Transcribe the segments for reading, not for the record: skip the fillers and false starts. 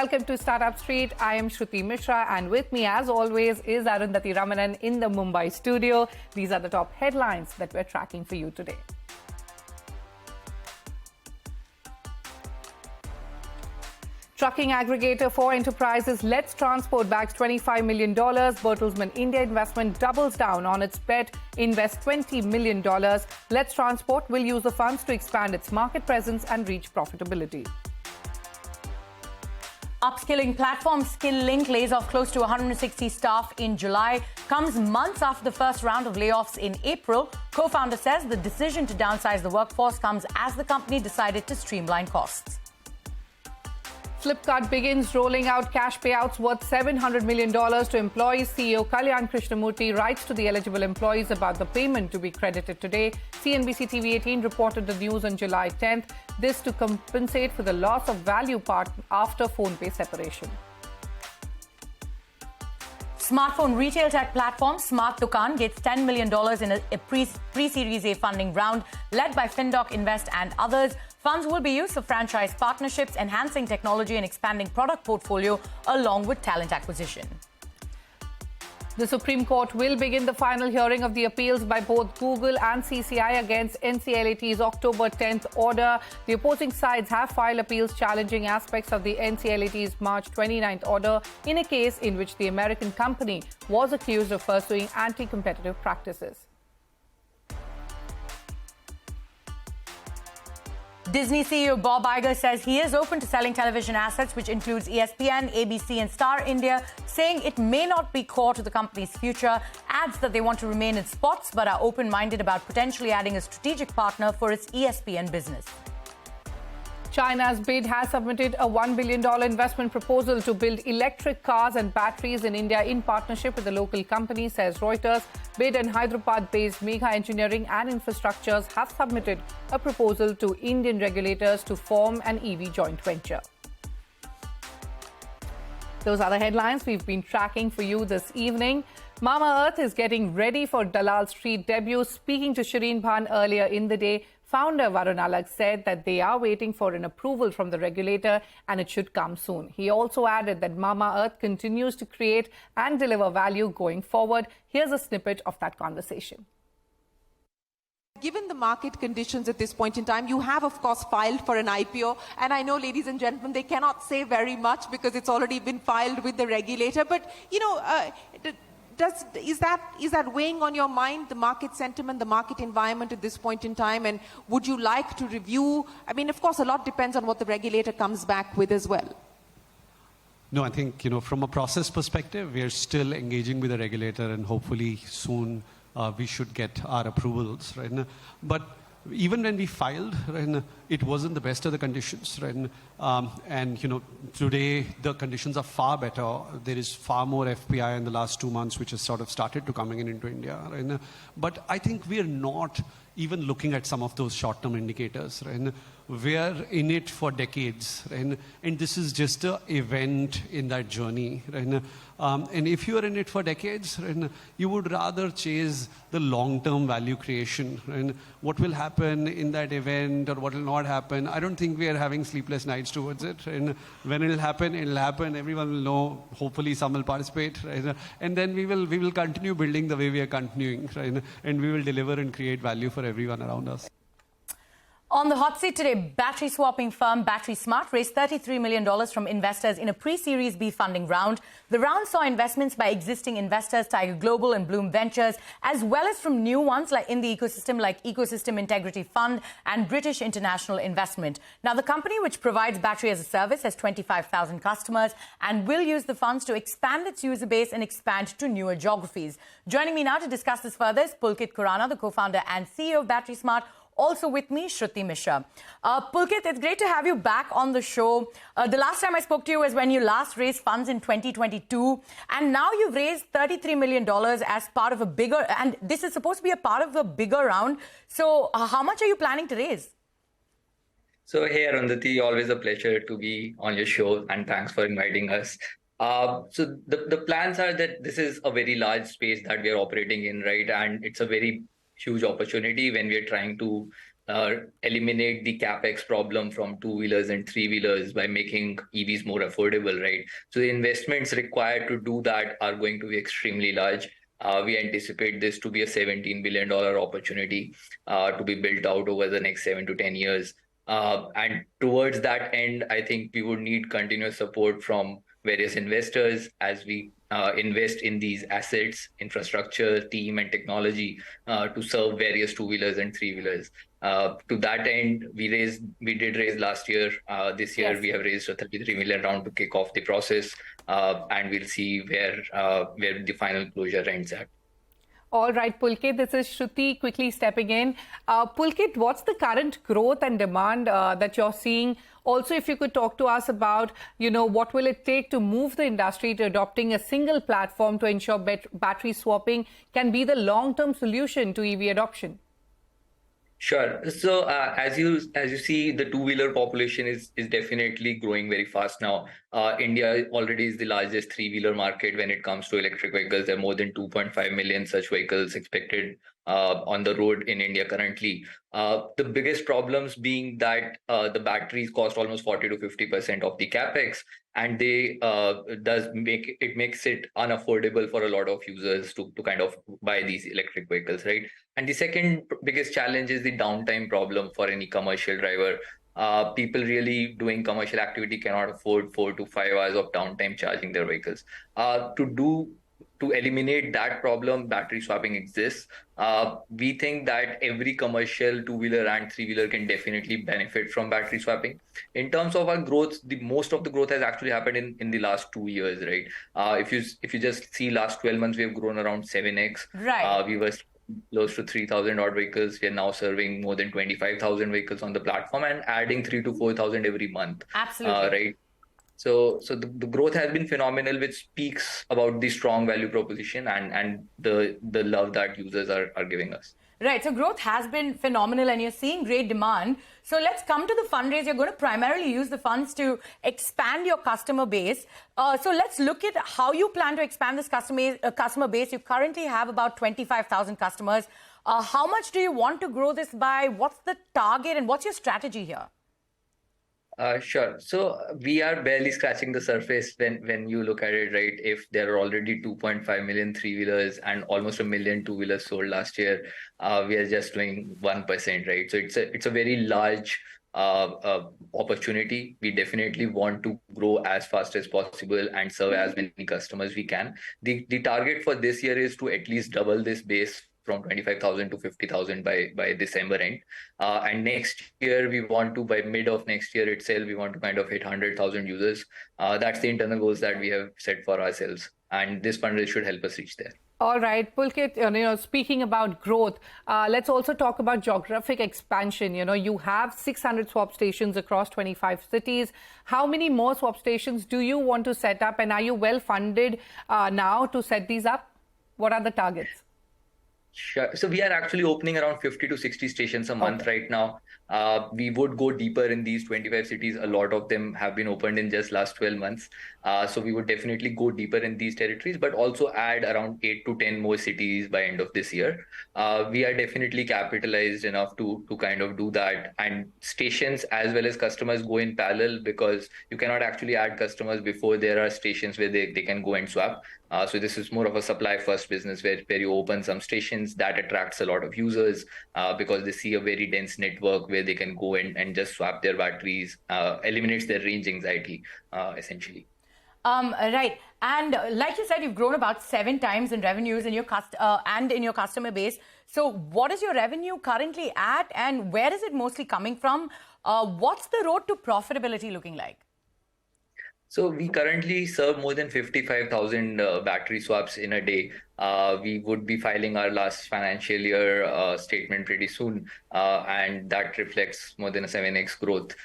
Welcome to Startup Street. I am Shruti Mishra, and with me, as always, is Arundhati Ramanan in the Mumbai studio. These are the top headlines that we're tracking for you today. Trucking aggregator 4 Enterprises Let's Transport bags $25 million. Bertelsmann India Investment doubles down on its bet, invest $20 million. Let's Transport will use the funds to expand its market presence and reach profitability. Upskilling platform SkillLink lays off close to 160 staff in July. Comes months after the first round of layoffs in April. Co-founder says the decision to downsize the workforce comes as the company decided to streamline costs. Flipkart begins rolling out cash payouts worth $700 million to employees. CEO Kalyan Krishnamurthy writes to the eligible employees about the payment to be credited today. CNBC-TV18 reported the news on July 10th. This to compensate for the loss of value part after PhonePe separation. Smartphone retail tech platform Smart Dukaan gets $10 million in a pre-Series A funding round led by Findoc Invest and others. Funds will be used for franchise partnerships, enhancing technology and expanding product portfolio along with talent acquisition. The Supreme Court will begin the final hearing of the appeals by both Google and CCI against NCLAT's October 10th order. The opposing sides have filed appeals challenging aspects of the NCLAT's March 29th order in a case in which the American company was accused of pursuing anti-competitive practices. Disney CEO Bob Iger says he is open to selling television assets, which includes ESPN, ABC and Star India, saying it may not be core to the company's future. Adds that they want to remain in sports but are open-minded about potentially adding a strategic partner for its ESPN business. China's BID has submitted a $1 billion investment proposal to build electric cars and batteries in India in partnership with the local company, says Reuters. BID and Hyderabad-based Megha Engineering and Infrastructures have submitted a proposal to Indian regulators to form an EV joint venture. Those are the headlines we've been tracking for you this evening. Mamaearth is getting ready for Dalal Street debut. Speaking to Shireen Bhan earlier in the day, founder Varun Alagh said that they are waiting for an approval from the regulator and it should come soon. He also added that Mamaearth continues to create and deliver value going forward. Here's a snippet of that conversation. Given the market conditions at this point in time, you have, of course, filed for an IPO. And I know, ladies and gentlemen, they cannot say very much because it's already been filed with the regulator. But, you know, is that weighing on your mind, the market sentiment, the market environment at this point in time? And would you like to review? I mean, of course, a lot depends on what the regulator comes back with as well. No, I think, from a process perspective, we are still engaging with the regulator and hopefully soon we should get our approvals, right? But even when we filed, right, it wasn't the best of the conditions, right? And today the conditions are far better. There is far more FPI in the last 2 months, which has sort of started to coming into India, right? But I think we are not even looking at some of those short-term indicators, right? We are in it for decades, right? And this is just an event in that journey, right? And if you are in it for decades, right, you would rather chase the long-term value creation, right? What will happen in that event or what will not happen? I don't think we are having sleepless nights towards it. Right? When it will happen, everyone will know. Hopefully some will participate, right? And then we will continue building the way we are continuing, right? And we will deliver and create value for everyone around us. On the hot seat today, battery swapping firm Battery Smart raised $33 million from investors in a pre-Series B funding round. The round saw investments by existing investors, Tiger Global and Bloom Ventures, as well as from new ones like in the ecosystem like Ecosystem Integrity Fund and British International Investment. Now, the company, which provides battery as a service, has 25,000 customers and will use the funds to expand its user base and expand to newer geographies. Joining me now to discuss this further is Pulkit Khurana, the co-founder and CEO of Battery Smart. Also with me, Shruti Mishra. Pulkit, it's great to have you back on the show. The last time I spoke to you was when you last raised funds in 2022. And now you've raised $33 million as part of a bigger, and this is supposed to be a part of a bigger round. So how much are you planning to raise? So hey, Arundhati, always a pleasure to be on your show and thanks for inviting us. So the plans are that this is a very large space that we are operating in, right? And it's a very huge opportunity when we are trying to eliminate the capex problem from two-wheelers and three-wheelers by making EVs more affordable, right? So the investments required to do that are going to be extremely large. We anticipate this to be a $17 billion opportunity to be built out over the next 7 to 10 years. And towards that end, I think we would need continuous support from various investors as we invest in these assets, infrastructure, team, and technology to serve various two-wheelers and three-wheelers. To that end, we did raise last year. This year, we have raised a 33 million round to kick off the process, and we'll see where the final closure ends at. All right, Pulkit, this is Shruti quickly stepping in. Pulkit, what's the current growth and demand that you're seeing? Also, if you could talk to us about, what will it take to move the industry to adopting a single platform to ensure battery swapping can be the long-term solution to EV adoption? Sure. So as you see, the two-wheeler population is definitely growing very fast now. India already is the largest three-wheeler market when it comes to electric vehicles. There are more than 2.5 million such vehicles expected on the road in India currently. The biggest problems being that the batteries cost almost 40 to 50% of the capex, and they makes it unaffordable for a lot of users to kind of buy these electric vehicles, right? And the second biggest challenge is the downtime problem for any commercial driver. People really doing commercial activity cannot afford 4 to 5 hours of downtime charging their vehicles. To eliminate that problem, battery swapping exists. We think that every commercial two-wheeler and three-wheeler can definitely benefit from battery swapping. In terms of our growth, most of the growth has actually happened in the last 2 years, right? If you just see last 12 months, we have grown around 7x. Right. We were close to 3,000 odd vehicles. We are now serving more than 25,000 vehicles on the platform and adding 3,000 to 4,000 every month. Absolutely. Right. So the growth has been phenomenal, which speaks about the strong value proposition and the love that users are giving us. Right. So growth has been phenomenal and you're seeing great demand. So let's come to the fundraise. You're going to primarily use the funds to expand your customer base. So let's look at how you plan to expand this customer base. You currently have about 25,000 customers. How much do you want to grow this by? What's the target and what's your strategy here? Sure. So we are barely scratching the surface when you look at it, right? If there are already 2.5 million three-wheelers and almost 1 million two-wheelers sold last year, we are just doing 1%, right? So it's a very large opportunity. We definitely want to grow as fast as possible and serve as many customers we can. The target for this year is to at least double this base from 25,000 to 50,000 by December end. And next year, we want to, by mid of next year itself, we want to kind of hit 100,000 users. That's the internal goals that we have set for ourselves. And this fundraise should help us reach there. All right, Pulkit, speaking about growth, let's also talk about geographic expansion. You have 600 swap stations across 25 cities. How many more swap stations do you want to set up? And are you well funded now to set these up? What are the targets? Sure. So we are actually opening around 50 to 60 stations a month right now. We would go deeper in these 25 cities. A lot of them have been opened in just last 12 months. So we would definitely go deeper in these territories, but also add around 8 to 10 more cities by end of this year. We are definitely capitalized enough to kind of do that. And stations as well as customers go in parallel because you cannot actually add customers before there are stations where they can go and swap. So this is more of a supply first business where you open some stations that attracts a lot of users because they see a very dense network where they can go and just swap their batteries, eliminates their range anxiety, essentially. Right. And like you said, you've grown about 7 times in revenues in your customer base. So what is your revenue currently at and where is it mostly coming from? What's the road to profitability looking like? So we currently serve more than 55,000 battery swaps in a day. We would be filing our last financial year statement pretty soon, and that reflects more than a 7x growth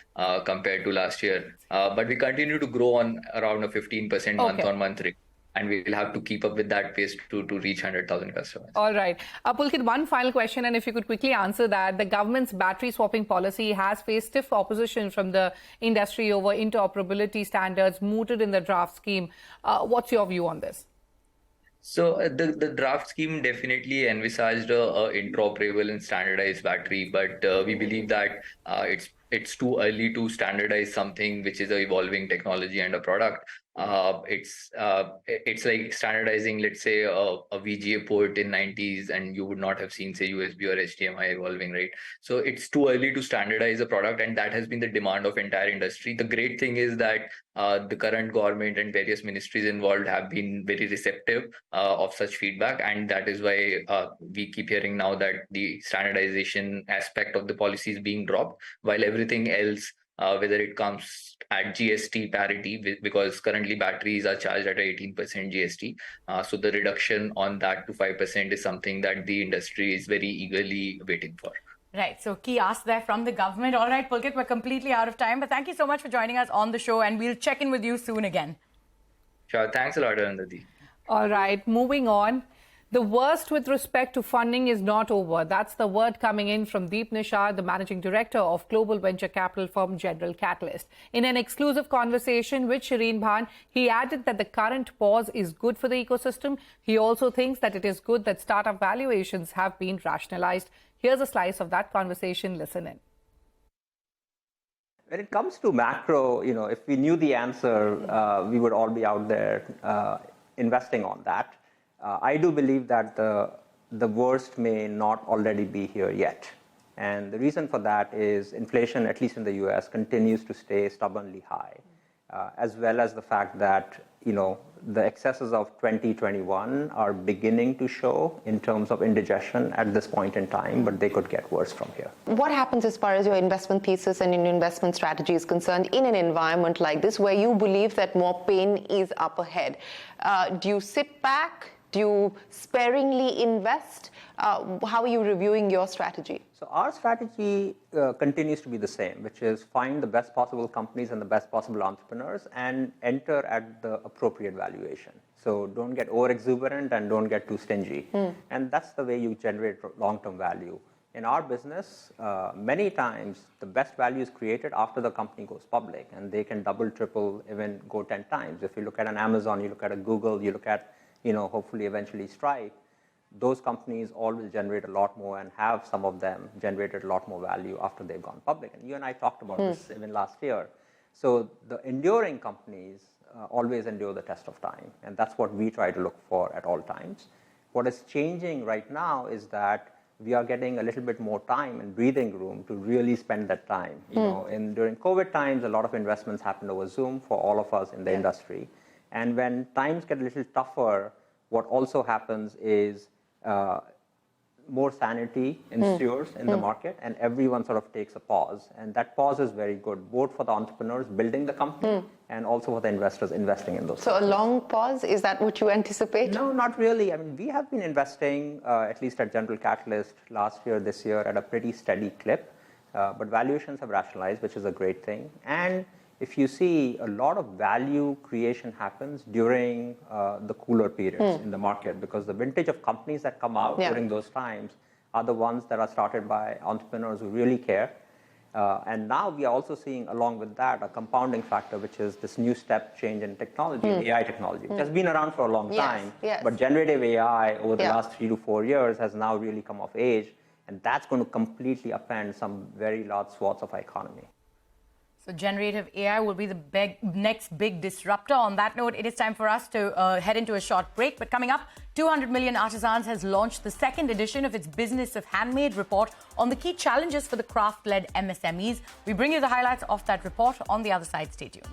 compared to last year. But we continue to grow on around a 15% month-on-month rate. And we will have to keep up with that pace to reach 100,000 customers. All right. Pulkit, one final question, and if you could quickly answer that. The government's battery swapping policy has faced stiff opposition from the industry over interoperability standards mooted in the draft scheme. What's your view on this? So the draft scheme definitely envisaged a interoperable and standardized battery, but we believe that it's too early to standardize something which is a evolving technology and a product. It's like standardizing, let's say, a VGA port in 90s, and you would not have seen, say, USB or HDMI evolving, right? So it's too early to standardize a product, and that has been the demand of entire industry. The great thing is that the current government and various ministries involved have been very receptive of such feedback, and that is why we keep hearing now that the standardization aspect of the policy is being dropped, while everything else, whether it comes at GST parity, because currently batteries are charged at 18% GST. So the reduction on that to 5% is something that the industry is very eagerly waiting for. Right. So key ask there from the government. All right, Pulkit, we're completely out of time, but thank you so much for joining us on the show, and we'll check in with you soon again. Sure. Thanks a lot, Arundhati. All right, moving on. The worst with respect to funding is not over. That's the word coming in from Nishad, the managing director of global venture capital firm General Catalyst. In an exclusive conversation with Shireen Bhan, he added that the current pause is good for the ecosystem. He also thinks that it is good that startup valuations have been rationalized. Here's a slice of that conversation. Listen in. When it comes to macro, if we knew the answer, we would all be out there investing on that. I do believe that the worst may not already be here yet. And the reason for that is inflation, at least in the US, continues to stay stubbornly high, as well as the fact that, the excesses of 2021 are beginning to show in terms of indigestion at this point in time, but they could get worse from here. What happens as far as your investment thesis and your investment strategy is concerned in an environment like this where you believe that more pain is up ahead? Do you sit back? Do you sparingly invest? How are you reviewing your strategy? So our strategy continues to be the same, which is find the best possible companies and the best possible entrepreneurs and enter at the appropriate valuation. So don't get over exuberant and don't get too stingy. And that's the way you generate long-term value. In our business, many times the best value is created after the company goes public, and they can double, triple, even go 10 times. If you look at an Amazon, you look at a Google, you look at, hopefully eventually Stripe, those companies all will generate a lot more and have some of them generated a lot more value after they've gone public. And you and I talked about this even last year. So the enduring companies always endure the test of time. And that's what we try to look for at all times. What is changing right now is that we are getting a little bit more time and breathing room to really spend that time. During COVID times, a lot of investments happened over Zoom for all of us in the industry. And when times get a little tougher, what also happens is more sanity ensues in the market, and everyone sort of takes a pause. And that pause is very good, both for the entrepreneurs building the company and also for the investors investing in those companies. A long pause, is that what you anticipate? No, not really. I mean, we have been investing, at least at General Catalyst, last year, this year, at a pretty steady clip. But valuations have rationalized, which is a great thing. And if you see, a lot of value creation happens during the cooler periods in the market, because the vintage of companies that come out during those times are the ones that are started by entrepreneurs who really care. And now we are also seeing, along with that, a compounding factor, which is this new step change in technology, AI technology, which has been around for a long time. But generative AI over the last 3 to 4 years has now really come of age. And that's going to completely upend some very large swaths of our economy. So generative AI will be the next big disruptor. On that note, it is time for us to head into a short break. But coming up, 200 Million Artisans has launched the second edition of its Business of Handmade report on the key challenges for the craft-led MSMEs. We bring you the highlights of that report on the other side. Stay tuned.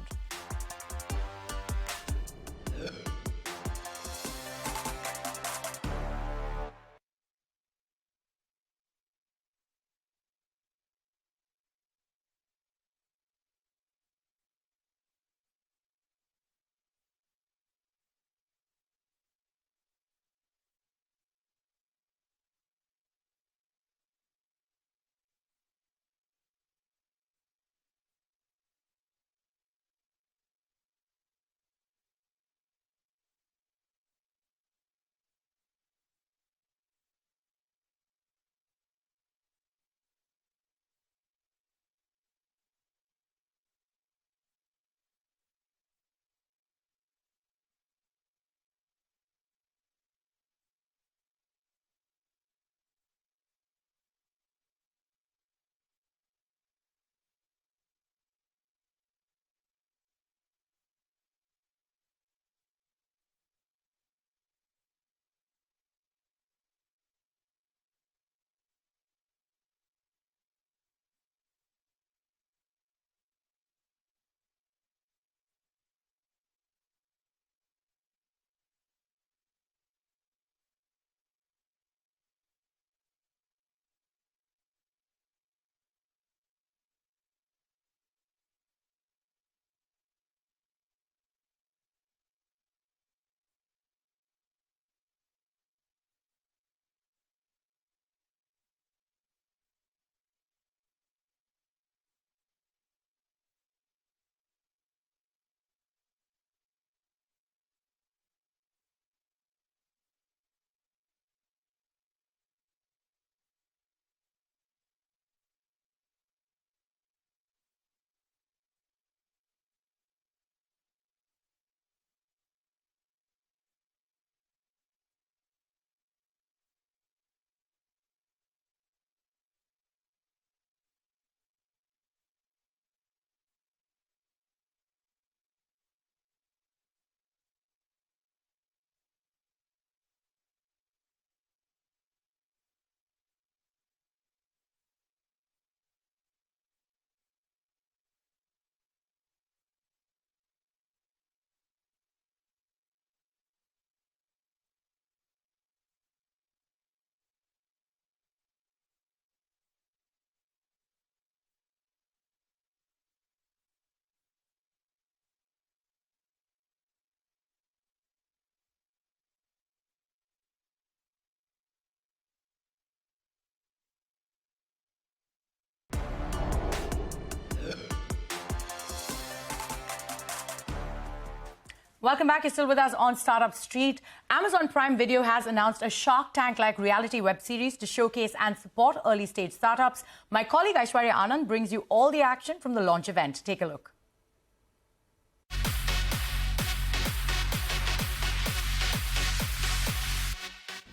Welcome back. You're still with us on Startup Street. Amazon Prime Video has announced a Shark Tank-like reality web series to showcase and support early-stage startups. My colleague Aishwarya Anand brings you all the action from the launch event. Take a look.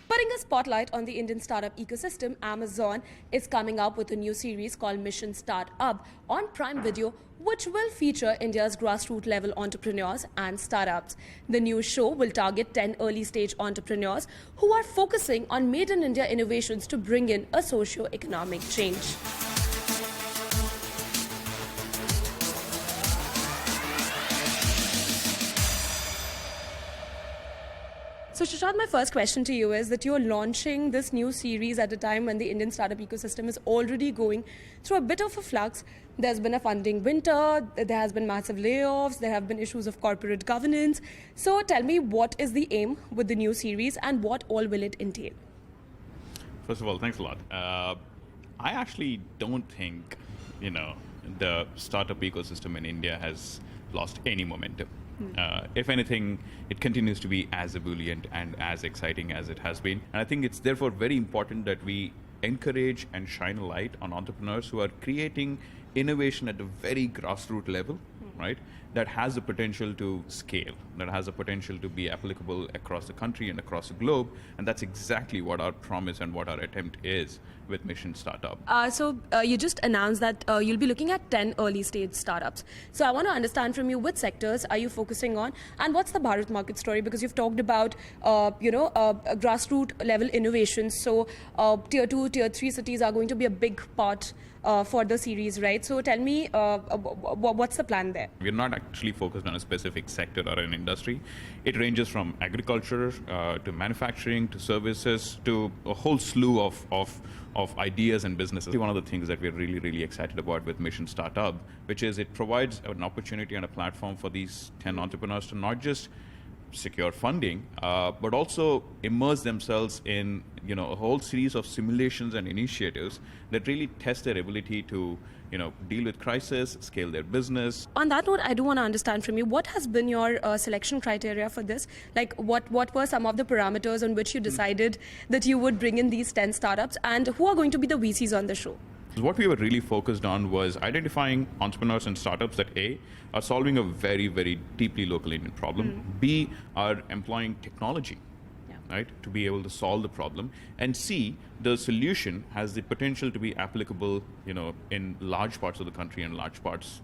Putting a spotlight on the Indian startup ecosystem, Amazon is coming up with a new series called Mission Startup on Prime Video, which will feature India's grassroots level entrepreneurs and startups. The new show will target 10 early stage entrepreneurs who are focusing on made in India innovations to bring in a socio-economic change. So Nishad, my first question to you is that you're launching this new series at a time when the Indian startup ecosystem is already going through a bit of a flux. There's been a funding winter, there has been massive layoffs, there have been issues of corporate governance. So tell me, what is the aim with the new series and what all will it entail? First of all, thanks a lot. I actually don't think, the startup ecosystem in India has lost any momentum. If anything, it continues to be as ebullient and as exciting as it has been. And I think it's therefore very important that we encourage and shine a light on entrepreneurs who are creating innovation at a very grassroots level, right? That has the potential to scale, that has the potential to be applicable across the country and across the globe. And that's exactly what our promise and what our attempt is with Mission Startup. So you just announced that you'll be looking at 10 early stage startups. So I want to understand from you, which sectors are you focusing on and what's the Bharat market story? Because you've talked about, grassroots level innovations. So tier 2, tier 3 cities are going to be a big part for the series, right? So tell me, what's the plan there? We're not actually focused on a specific sector or an industry. It ranges from agriculture to manufacturing to services to a whole slew of ideas and businesses. One of the things that we're really, really excited about with Mission Startup, which is it provides an opportunity and a platform for these 10 entrepreneurs to not just secure funding, but also immerse themselves in a whole series of simulations and initiatives that really test their ability to deal with crisis, scale their business. On that note, I do want to understand from you, what has been your selection criteria for this? Like, what were some of the parameters on which you decided that you would bring in these 10 startups, and who are going to be the VCs on the show? What we were really focused on was identifying entrepreneurs and startups that A, are solving a very, very deeply local Indian problem, B, are employing technology, right, to be able to solve the problem, and C, the solution has the potential to be applicable, in large parts of the country and large parts,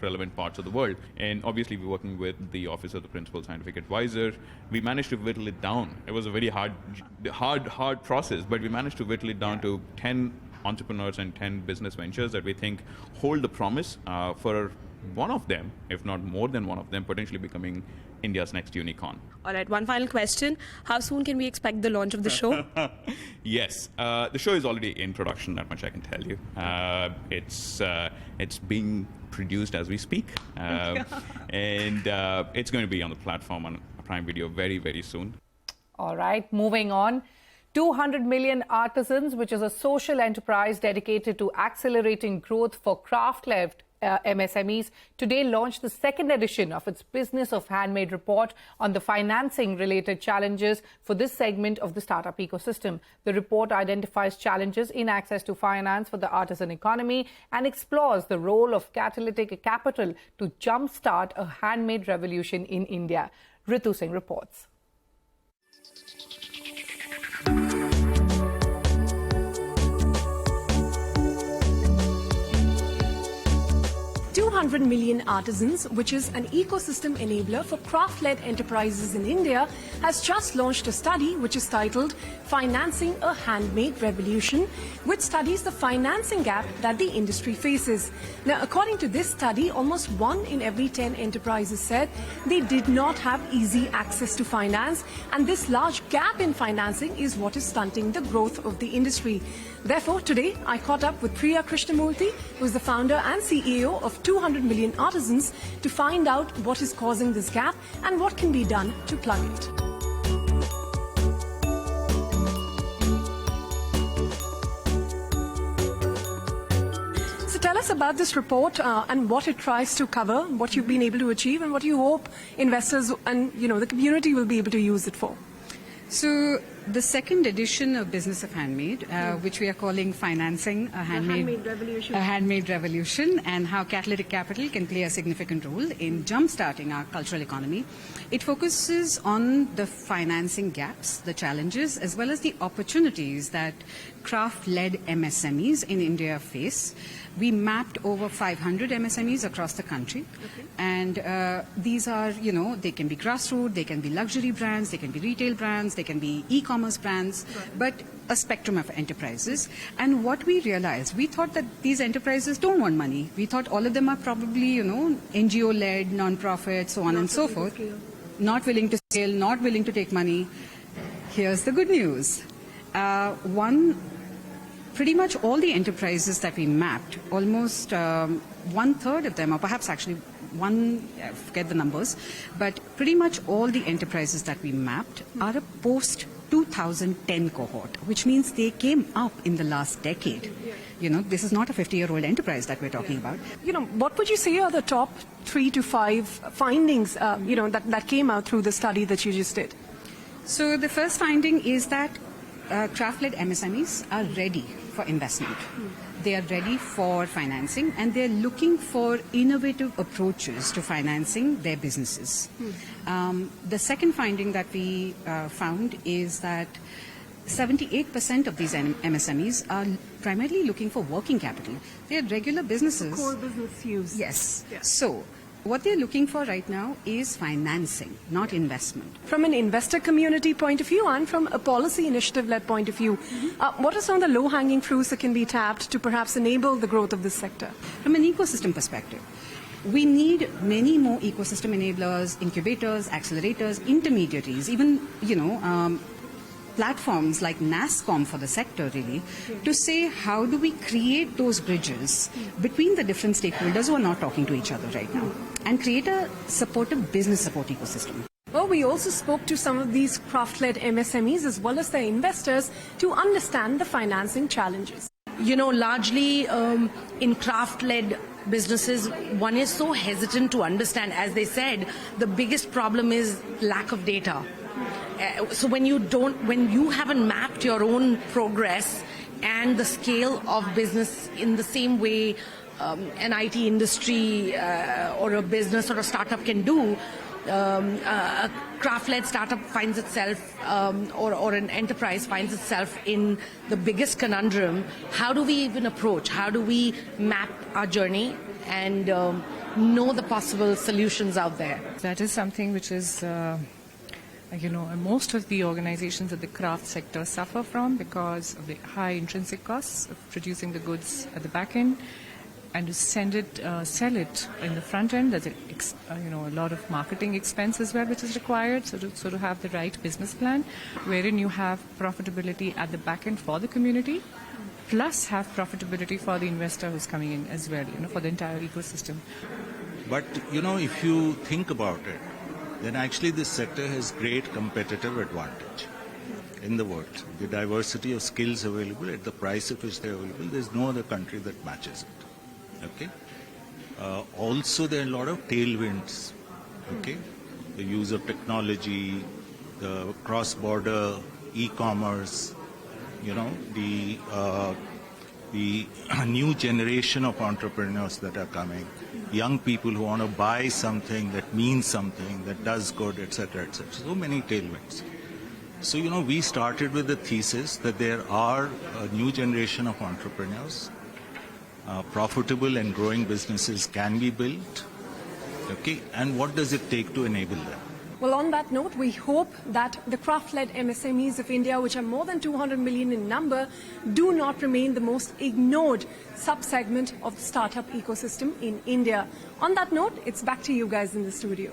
relevant parts of the world. And obviously we're working with the Office of the Principal Scientific Advisor. We managed to whittle it down. It was a very hard process, but we managed to whittle it down to 10 entrepreneurs and 10 business ventures that we think hold the promise for one of them, if not more than one of them, potentially becoming India's next unicorn. All right, one final question. How soon can we expect the launch of the show? Yes, the show is already in production, that much I can tell you. It's being produced as we speak. And it's going to be on the platform on Prime Video very, very soon. All right, moving on. 200 million artisans, which is a social enterprise dedicated to accelerating growth for craft-led MSMEs, today launched the second edition of its Business of Handmade report on the financing-related challenges for this segment of the startup ecosystem. The report identifies challenges in access to finance for the artisan economy and explores the role of catalytic capital to jumpstart a handmade revolution in India. Ritu Singh reports. 200 million artisans, which is an ecosystem enabler for craft-led enterprises in India, has just launched a study which is titled Financing a Handmade Revolution, which studies the financing gap that the industry faces. Now, according to this study, almost 1 in every 10 enterprises said they did not have easy access to finance, and this large gap in financing is what is stunting the growth of the industry. Therefore, today I caught up with Priya Krishnamurthy, who is the founder and CEO of 200 Million Artisans, to find out what is causing this gap and what can be done to plug it. So tell us about this report and what it tries to cover, what you've been able to achieve, and what you hope investors and the community will be able to use it for. So the second edition of Business of Handmade, which we are calling Financing a Handmade Revolution, and how catalytic capital can play a significant role in jump-starting our cultural economy. It focuses on the financing gaps, the challenges, as well as the opportunities that craft-led MSMEs in India face. We mapped over 500 MSMEs across the country, and these are, they can be grassroots, they can be luxury brands, they can be retail brands, they can be e-commerce brands, but a spectrum of enterprises. And what we realized, we thought that these enterprises don't want money. We thought all of them are probably, NGO-led, non-profit, so on and so forth. Not willing to scale, not willing to take money. Here's the good news. Pretty much all the enterprises that we mapped, almost 1/3 of them, or perhaps actually I forget the numbers, but pretty much all the enterprises that we mapped are a post-2010 cohort, which means they came up in the last decade. This is not a 50-year-old enterprise that we're talking about. What would you say are the top 3 to 5 findings, that came out through the study that you just did? So the first finding is that craft-led MSMEs are ready for investment. They are ready for financing, and they're looking for innovative approaches to financing their businesses. The second finding that we found is that 78% of these MSMEs are primarily looking for working capital. They are regular businesses. Core business use. Yes. So what they're looking for right now is financing, not investment. From an investor community point of view and from a policy initiative-led point of view, what are some of the low-hanging fruits that can be tapped to perhaps enable the growth of this sector? From an ecosystem perspective, we need many more ecosystem enablers, incubators, accelerators, intermediaries, even, platforms like NASSCOM for the sector, really, to say how do we create those bridges between the different stakeholders who are not talking to each other right now, and create a supportive business support ecosystem. Well, we also spoke to some of these craft-led MSMEs as well as their investors to understand the financing challenges. Largely in craft-led businesses, one is so hesitant to understand. As they said, the biggest problem is lack of data. So when you haven't mapped your own progress and the scale of business in the same way an IT industry or a business or a startup can do, a craft-led startup finds itself or an enterprise finds itself in the biggest conundrum. How do we even approach? How do we map our journey and know the possible solutions out there? That is something which is most of the organizations of the craft sector suffer from because of the high intrinsic costs of producing the goods at the back end, and to sell it in the front end. There's a lot of marketing expense as well, which is required. So to have the right business plan, wherein you have profitability at the back end for the community, plus have profitability for the investor who's coming in as well, for the entire ecosystem. But if you think about it, then actually this sector has great competitive advantage in the world. The diversity of skills available at the price at which they're available, there's no other country that matches it. Okay. Also, there are a lot of tailwinds. Okay, the use of technology, the cross-border e-commerce. The new generation of entrepreneurs that are coming, young people who want to buy something that means something, that does good, etc., etc. So many tailwinds. So, we started with the thesis that there are a new generation of entrepreneurs. Profitable and growing businesses can be built. Okay, and what does it take to enable them? Well, on that note, we hope that the craft-led MSMEs of India, which are more than 200 million in number, do not remain the most ignored sub-segment of the startup ecosystem in India. On that note, it's back to you guys in the studio.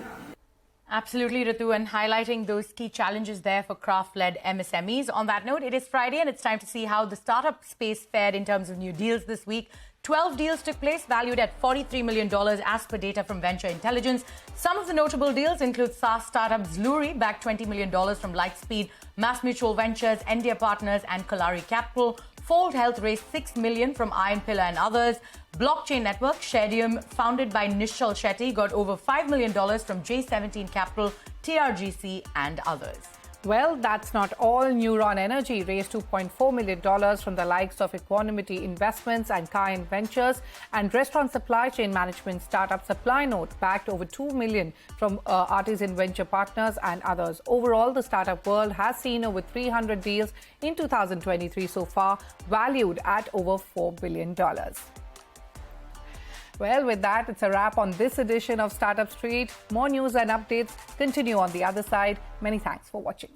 Absolutely, Ritu, and highlighting those key challenges there for craft-led MSMEs. On that note, it is Friday and it's time to see how the startup space fared in terms of new deals this week. 12 deals took place, valued at $43 million as per data from Venture Intelligence. Some of the notable deals include SaaS startup Zluri, backed $20 million from Lightspeed, Mass Mutual Ventures, India Partners and Kalari Capital. Fold Health raised $6 million from Iron Pillar and others. Blockchain network Shadium, founded by Nishad Shetty, got over $5 million from J17 Capital, TRGC and others. Well, that's not all. Neuron Energy raised $2.4 million from the likes of Equanimity Investments and Kayan Ventures, and restaurant supply chain management startup Supply Note backed over $2 million from Artisan Venture Partners and others. Overall, the startup world has seen over 300 deals in 2023 so far, valued at over $4 billion. Well, with that, it's a wrap on this edition of Startup Street. More news and updates continue on the other side. Many thanks for watching.